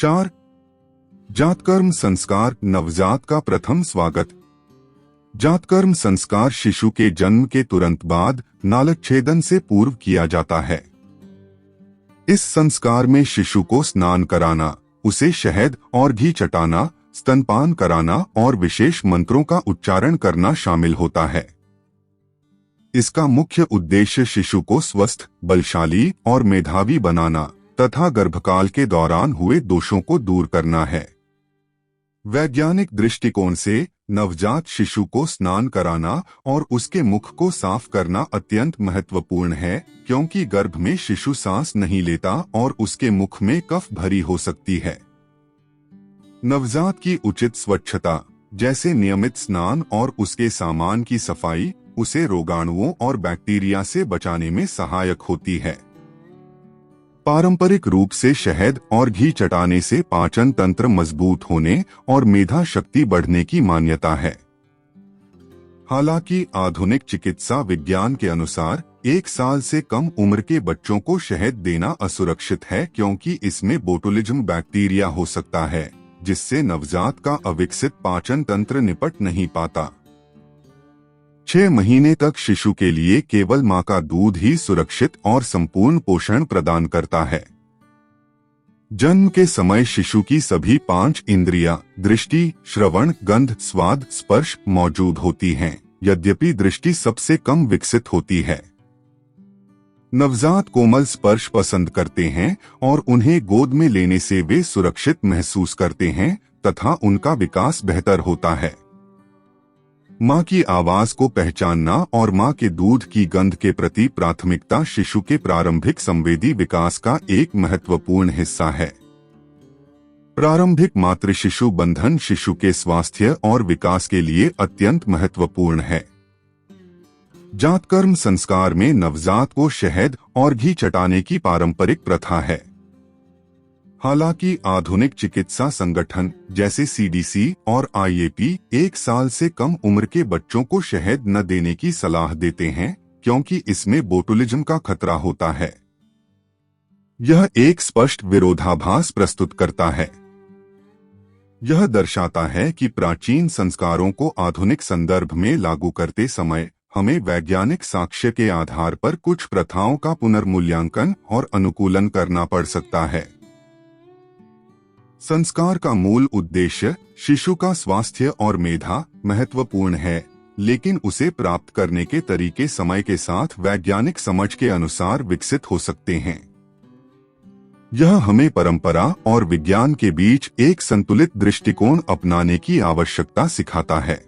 4. जातकर्म संस्कार, नवजात का प्रथम स्वागत। जातकर्म संस्कार शिशु के जन्म के तुरंत बाद नालच्छेदन से पूर्व किया जाता है। इस संस्कार में शिशु को स्नान कराना, उसे शहद और घी चटाना, स्तनपान कराना और विशेष मंत्रों का उच्चारण करना शामिल होता है। इसका मुख्य उद्देश्य शिशु को स्वस्थ, बलशाली और मेधावी बनाना तथा गर्भकाल के दौरान हुए दोषों को दूर करना है। वैज्ञानिक दृष्टिकोण से नवजात शिशु को स्नान कराना और उसके मुख को साफ करना अत्यंत महत्वपूर्ण है, क्योंकि गर्भ में शिशु सांस नहीं लेता और उसके मुख में कफ भरी हो सकती है। नवजात की उचित स्वच्छता, जैसे नियमित स्नान और उसके सामान की सफाई, उसे रोगाणुओं और बैक्टीरिया से बचाने में सहायक होती है। पारंपरिक रूप से शहद और घी चटाने से पाचन तंत्र मजबूत होने और मेधा शक्ति बढ़ने की मान्यता है। हालांकि आधुनिक चिकित्सा विज्ञान के अनुसार 1 साल से कम उम्र के बच्चों को शहद देना असुरक्षित है, क्योंकि इसमें बोटुलिज्म बैक्टीरिया हो सकता है, जिससे नवजात का अविकसित पाचन तंत्र निपट नहीं पाता। 6 महीने तक शिशु के लिए केवल मां का दूध ही सुरक्षित और संपूर्ण पोषण प्रदान करता है। जन्म के समय शिशु की सभी 5 इंद्रियां, दृष्टि, श्रवण, गंध, स्वाद, स्पर्श मौजूद होती हैं, यद्यपि दृष्टि सबसे कम विकसित होती है। नवजात कोमल स्पर्श पसंद करते हैं और उन्हें गोद में लेने से वे सुरक्षित महसूस करते हैं तथा उनका विकास बेहतर होता है। मां की आवाज को पहचानना और मां के दूध की गंध के प्रति प्राथमिकता शिशु के प्रारंभिक संवेदी विकास का एक महत्वपूर्ण हिस्सा है। प्रारंभिक मातृ शिशु बंधन शिशु के स्वास्थ्य और विकास के लिए अत्यंत महत्वपूर्ण है। जातकर्म संस्कार में नवजात को शहद और घी चटाने की पारंपरिक प्रथा है। हालांकि आधुनिक चिकित्सा संगठन जैसे CDC और IAP 1 साल से कम उम्र के बच्चों को शहद न देने की सलाह देते हैं, क्योंकि इसमें बोटुलिज्म का खतरा होता है। यह एक स्पष्ट विरोधाभास प्रस्तुत करता है। यह दर्शाता है कि प्राचीन संस्कारों को आधुनिक संदर्भ में लागू करते समय हमें वैज्ञानिक साक्ष्य के आधार पर कुछ प्रथाओं का पुनर्मूल्यांकन और अनुकूलन करना पड़ सकता है। संस्कार का मूल उद्देश्य शिशु का स्वास्थ्य और मेधा महत्वपूर्ण है, लेकिन उसे प्राप्त करने के तरीके समय के साथ वैज्ञानिक समझ के अनुसार विकसित हो सकते हैं। यह हमें परंपरा और विज्ञान के बीच एक संतुलित दृष्टिकोण अपनाने की आवश्यकता सिखाता है।